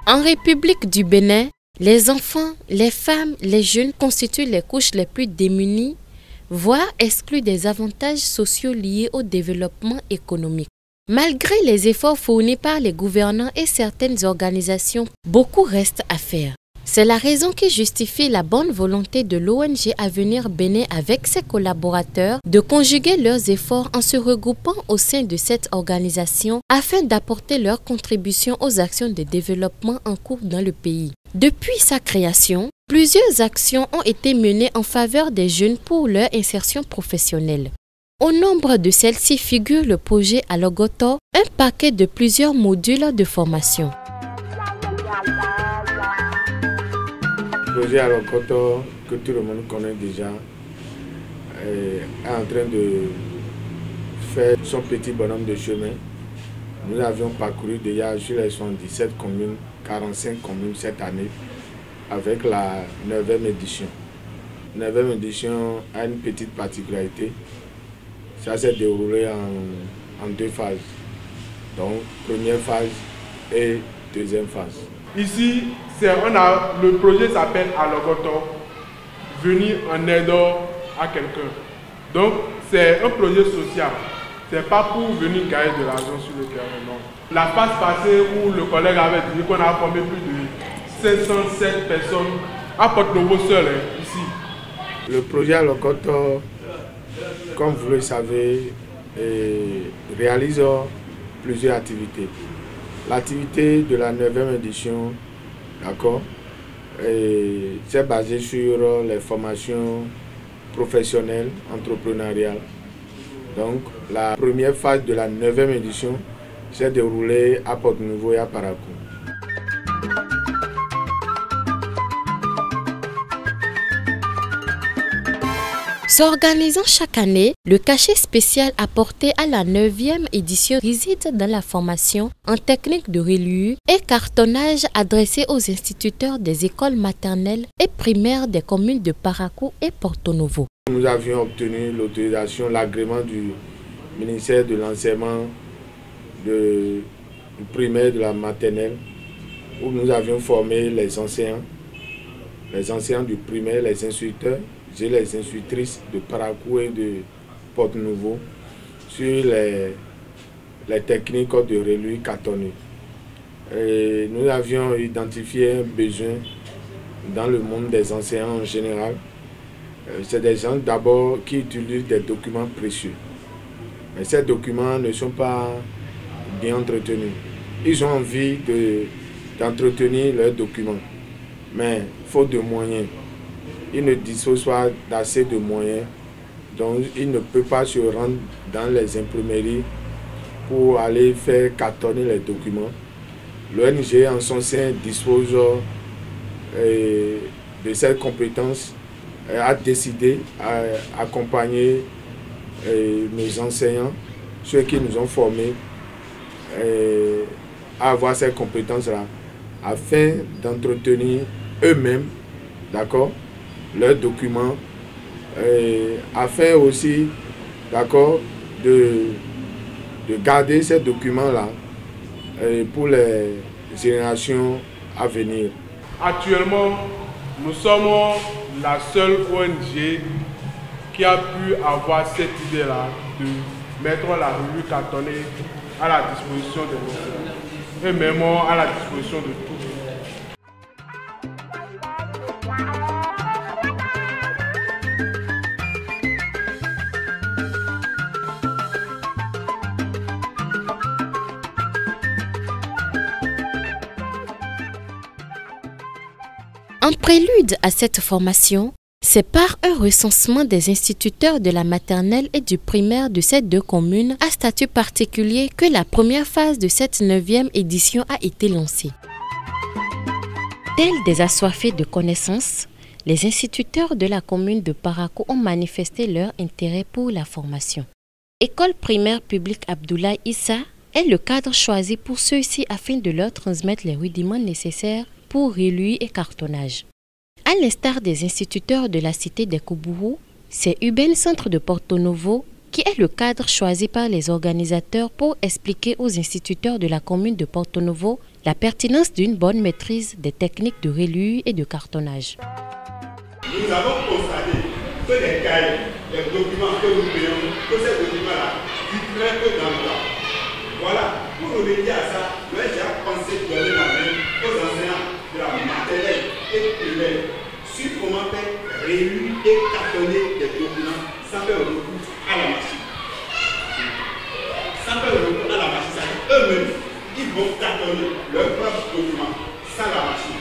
En République du Bénin, les enfants, les femmes, les jeunes constituent les couches les plus démunies, voire exclues des avantages sociaux liés au développement économique. Malgré les efforts fournis par les gouvernants et certaines organisations, beaucoup reste à faire. C'est la raison qui justifie la bonne volonté de l'ONG Avenir Bénin avec ses collaborateurs de conjuguer leurs efforts en se regroupant au sein de cette organisation afin d'apporter leur contribution aux actions de développement en cours dans le pays. Depuis sa création, plusieurs actions ont été menées en faveur des jeunes pour leur insertion professionnelle. Au nombre de celles-ci figure le projet Alogoto, un paquet de plusieurs modules de formation. Le projet Alogoto, que tout le monde connaît déjà, est en train de faire son petit bonhomme de chemin. Nous avions parcouru déjà sur les 77 communes, 45 communes cette année, avec la 9e édition. La 9e édition a une petite particularité. Ça s'est déroulé en deux phases. Donc, première phase et deuxième phase. Ici, le projet s'appelle Alogoto, venir en aide à quelqu'un. Donc, c'est un projet social. Ce n'est pas pour venir gagner de l'argent sur le terrain, non. La phase passée où le collègue avait dit qu'on a formé plus de 507 personnes à Porte-Novo seul, ici. Le projet Alogoto, comme vous le savez, réalise plusieurs activités. L'activité de la 9e édition, d'accord, c'est basé sur les formations professionnelles, entrepreneuriales. Donc, la première phase de la 9e édition s'est déroulée à Porte-Novo et à Parakou. S'organisant chaque année, le cachet spécial apporté à la 9e édition réside dans la formation en technique de reliure et cartonnage adressé aux instituteurs des écoles maternelles et primaires des communes de Parakou et Porto-Novo. Nous avions obtenu l'autorisation, l'agrément du ministère de l'enseignement du primaire de la maternelle, où nous avions formé les enseignants du primaire, les instituteurs, et les institutrices de Parakou et de Porto-Novo sur les techniques de reliure cartonnée. Nous avions identifié un besoin dans le monde des enseignants en général. C'est des gens d'abord qui utilisent des documents précieux. Mais ces documents ne sont pas bien entretenus. Ils ont envie d'entretenir leurs documents, mais faute de moyens. Ils ne disposent pas d'assez de moyens, donc ils ne peuvent pas se rendre dans les imprimeries pour aller faire cartonner les documents. L'ONG en son sein dispose de cette compétence, a décidé à accompagner nos enseignants, ceux qui nous ont formés, à avoir ces compétences-là, afin d'entretenir eux-mêmes, d'accord, leurs documents, afin aussi, d'accord, de garder ces documents-là pour les générations à venir. Actuellement, nous sommes la seule ONG qui a pu avoir cette idée-là de mettre la revue cartonnée à la disposition des enseignants et même à la disposition de tous. En prélude à cette formation, c'est par un recensement des instituteurs de la maternelle et du primaire de ces deux communes à statut particulier que la première phase de cette 9e édition a été lancée. Tels des assoiffés de connaissances, les instituteurs de la commune de Parakou ont manifesté leur intérêt pour la formation. École primaire publique Abdoulaye Issa est le cadre choisi pour ceux-ci afin de leur transmettre les rudiments nécessaires pour reliure et cartonnage. À l'instar des instituteurs de la cité des Koubourou, c'est UBEN Centre de Porto-Novo qui est le cadre choisi par les organisateurs pour expliquer aux instituteurs de la commune de Porto-Novo la pertinence d'une bonne maîtrise des techniques de reliure et de cartonnage. Nous avons constaté que les cahiers, les documents que nous payons, que ces documents-là, ils traînent que dans le temps. Voilà, pour remédier à ça, j'ai pensé de donner la main aux enseignants de la maternelle et primaire sur comment faire relire et cartonner des documents sans faire recours à la machine. Sans faire recours à la machine, c'est-à-dire eux-mêmes, ils vont cartonner leurs propres documents sans la machine.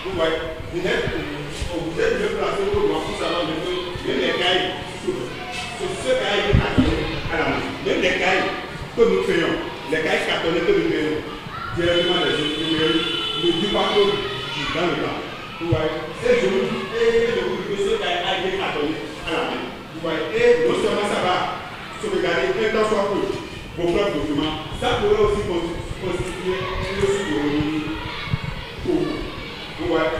Vous voyez, vous êtes bien placé pour savoir que même les cahiers, c'est ce cahier qui est cartonné à la machine. Même les cahiers que nous payons, les cahiers cartonnés que nous payons, directement les autres, ne disent pas que dans le temps. Vous voyez, et je vous dis que ce cahier a été cartonné à la main. Vous voyez, et non seulement ça va sauvegarder un temps soit peu vos propres documents, ça pourrait aussi constituer une source de revenus pour vous. Vous voyez,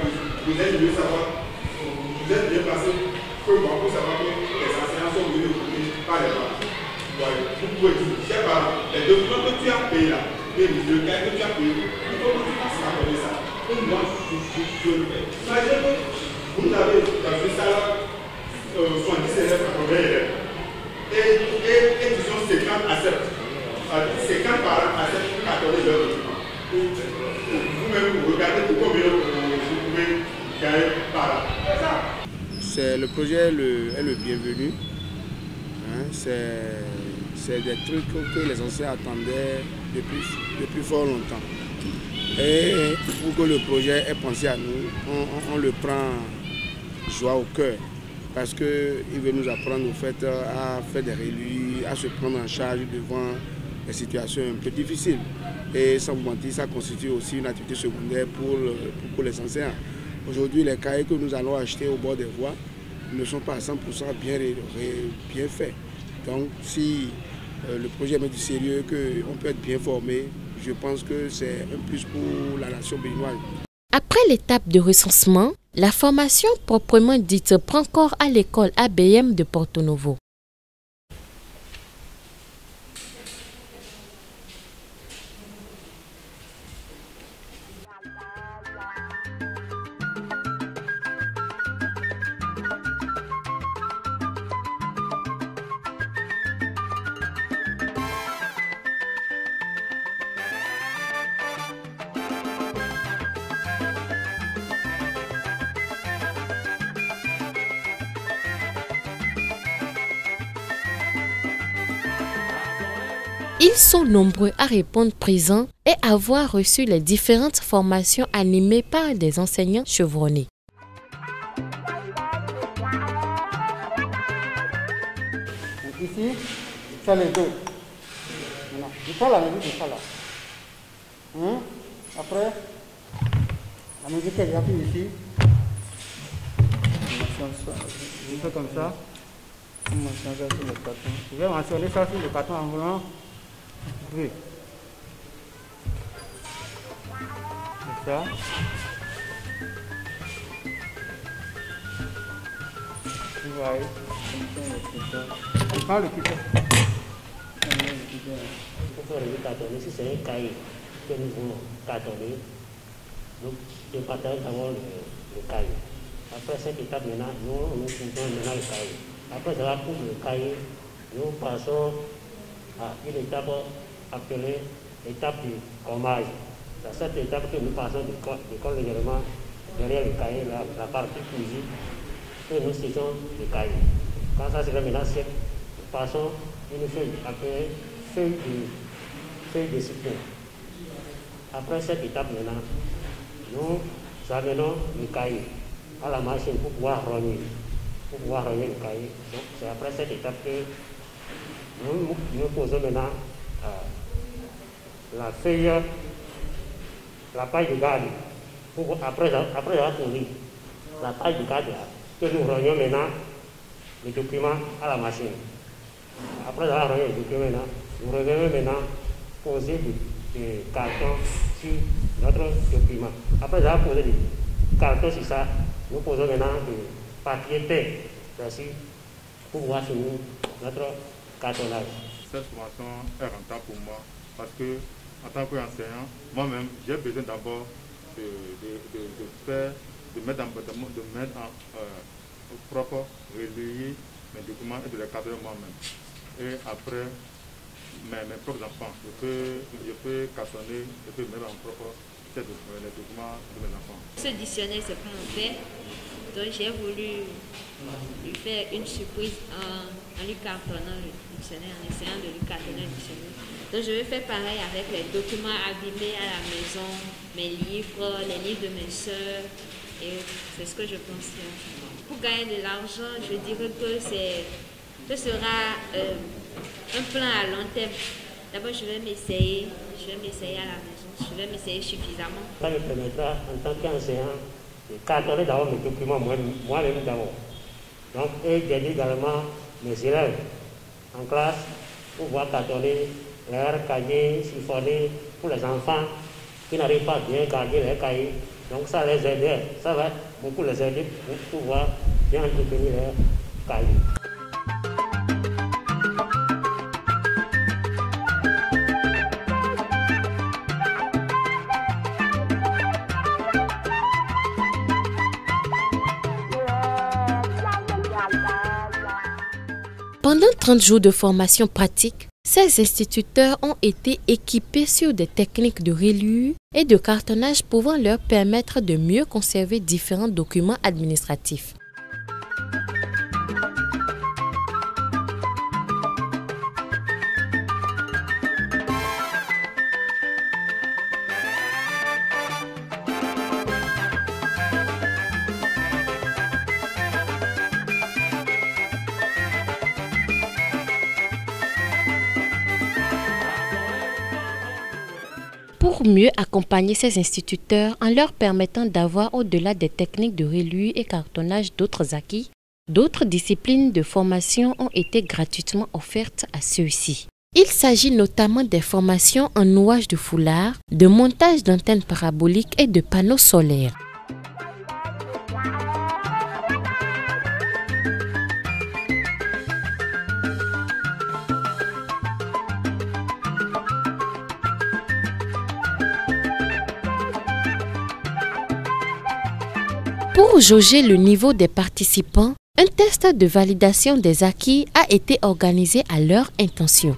vous êtes mieux savoir, vous êtes bien placé pour savoir que les enseignants sont venus recrutés par les parents. Vous pouvez dire, chers parents, les documents que tu as payés là, le cas que tu as payé, il faut que tu fasses rappeler ça. Et moi, je le fais. Imaginez que vous avez dans une salle 70 élèves à 80 élèves. Et disons 50 acceptent. 50 parents acceptent pour cartonner leurs documents. Vous-même, vous regardez pour combien vous pouvez gagner par là. Le projet est le bienvenu. Hein, c'est des trucs que les enseignants attendaient depuis fort longtemps. Et pour que le projet ait pensé à nous, on le prend joie au cœur. Parce qu'il veut nous apprendre au fait, à faire des relus, à se prendre en charge devant des situations un peu difficiles. Et sans vous mentir, ça constitue aussi une activité secondaire pour les enseignants. Aujourd'hui, les cahiers que nous allons acheter au bord des voies ne sont pas à 100% bien faits. Donc si le projet met du sérieux, qu'on peut être bien formé, je pense que c'est un plus pour la nation béninoise. Après l'étape de recensement, la formation proprement dite prend corps à l'école ABM de Porto Novo. Ils sont nombreux à répondre présents et avoir reçu les différentes formations animées par des enseignants chevronnés. Ici, c'est les deux. Maintenant, je prends la musique de ça là. Après, la musique est déjà prise ici. Je fais comme ça. Je mentionne ça sur le carton. Je vais mentionner ça sur le carton en volant. Oui. C'est ça. Vous voyez. Je prends le cutter. Pour faire le cartonner, si c'est un cahier que nous voulons cartonner, nous départageons d'abord le cahier. Après cette étape, maintenant, nous faisons maintenant le cahier. Après cela, pour le cahier, nous passons à une étape appelée étape du gommage. C'est cette étape que nous passons du col légèrement derrière le cahier, la partie cuisine, que nous séchons le cahier. Quand ça sera maintenant sec, nous passons une feuille appelée feuille de cyprès. Après cette étape maintenant, nous amenons le cahier à la machine pour pouvoir rogner le cahier. Donc c'est après cette étape que nous posons maintenant la feuille, la paille de garde. Après avoir posé la paille de garde, que nous rognons maintenant le document à la machine. Après avoir rogné le document, nous revenons maintenant poser des cartons sur notre document. Après avoir posé des cartons sur ça, nous posons maintenant des papiers peints dessus pour pouvoir finir notre cartonnage. Cette formation est rentable pour moi parce que en tant qu'enseignant, moi-même, j'ai besoin d'abord de mettre en propre, relayer mes documents et de les cadrer moi-même. Et après, mes propres enfants, je peux cartonner, je peux mettre en propre les documents de mes enfants. Ce dictionnaire, c'est pas en fait. Donc j'ai voulu lui faire une surprise en lui cartonnant le dictionnaire, en essayant de lui cartonner le dictionnaire. Donc je vais faire pareil avec les documents abîmés à la maison, mes livres, les livres de mes soeurs, et c'est ce que je pense faire. Pour gagner de l'argent, je dirais que ce sera un plan à long terme. D'abord, je vais m'essayer à la maison, je vais m'essayer suffisamment. Ça me permettra, en tant qu'enseignant, de cartonner d'abord mes documents moi-même d'abord. Donc, et d'aider également mes élèves en classe pour pouvoir cartonner leurs cahiers, chiffonner pour les enfants qui n'arrivent pas à bien garder leurs cahiers. Donc, ça les aider, ça va beaucoup les aider pour pouvoir bien entretenir leurs cahiers. Pendant 30 jours de formation pratique, ces instituteurs ont été équipés sur des techniques de reliure et de cartonnage pouvant leur permettre de mieux conserver différents documents administratifs. Pour mieux accompagner ces instituteurs en leur permettant d'avoir au-delà des techniques de reliure et cartonnage d'autres acquis, d'autres disciplines de formation ont été gratuitement offertes à ceux-ci. Il s'agit notamment des formations en nouage de foulard, de montage d'antennes paraboliques et de panneaux solaires. Pour jauger le niveau des participants, un test de validation des acquis a été organisé à leur intention.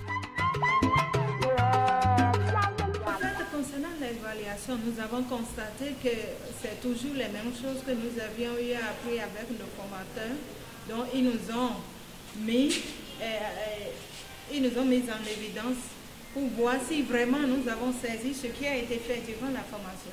Concernant l'évaluation, nous avons constaté que c'est toujours les mêmes choses que nous avions eu appris avec nos formateurs. Donc, ils nous ont mis en évidence pour voir si vraiment nous avons saisi ce qui a été fait durant la formation.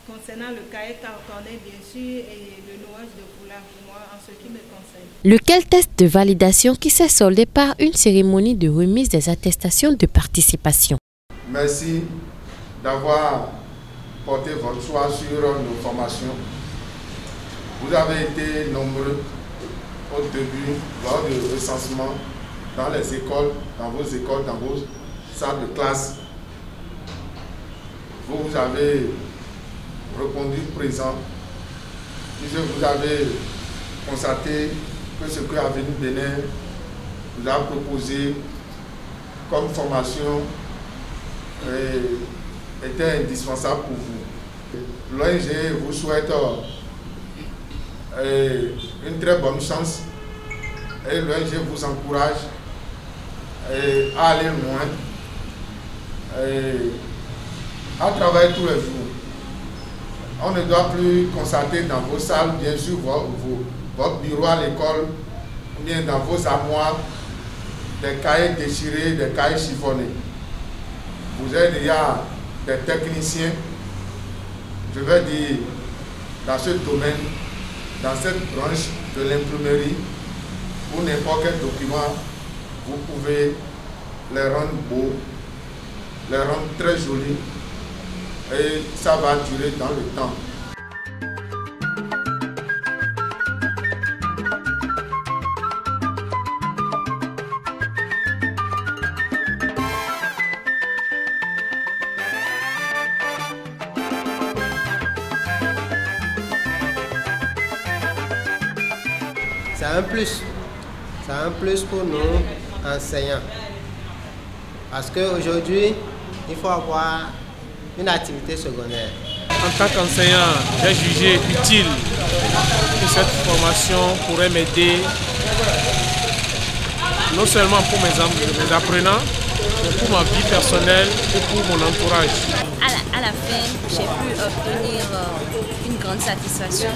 Concernant le cahier cartonné, bien sûr, et le nouage de foulard, pour moi, en ce qui me concerne. Lequel test de validation qui s'est soldé par une cérémonie de remise des attestations de participation. Merci d'avoir porté votre choix sur nos formations. Vous avez été nombreux au début, lors du recensement, dans les écoles, dans vos salles de classe. Vous avez répondu présent, puisque vous avez constaté que ce que Avenir Bénin vous a proposé comme formation était indispensable pour vous. L'ONG vous souhaite une très bonne chance et l'ONG vous encourage à aller loin, à travailler tous les jours. On ne doit plus constater dans vos salles, bien sûr, votre bureau à l'école, ou bien dans vos armoires, des cahiers déchirés, des cahiers chiffonnés. Vous êtes déjà des techniciens, je vais dire, dans ce domaine, dans cette branche de l'imprimerie, pour n'importe quel document, vous pouvez les rendre beaux, les rendre très jolis, et ça va durer dans le temps. C'est un plus. C'est un plus pour nous enseignants. Parce qu'aujourd'hui, il faut avoir une activité secondaire. En tant qu'enseignant, j'ai jugé utile que cette formation pourrait m'aider non seulement pour mes apprenants, mais pour ma vie personnelle et pour mon entourage. À la fin, j'ai pu obtenir une grande satisfaction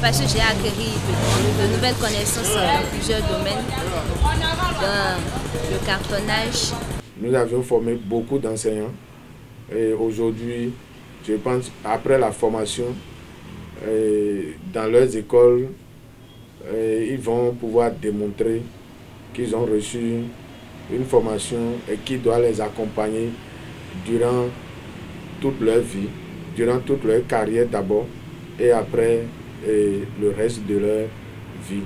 parce que j'ai acquis de nouvelles connaissances dans plusieurs domaines, dans le cartonnage. Nous avions formé beaucoup d'enseignants et aujourd'hui, je pense, après la formation, dans leurs écoles, ils vont pouvoir démontrer qu'ils ont reçu une formation et qui doit les accompagner durant toute leur vie, durant toute leur carrière d'abord et après le reste de leur vie.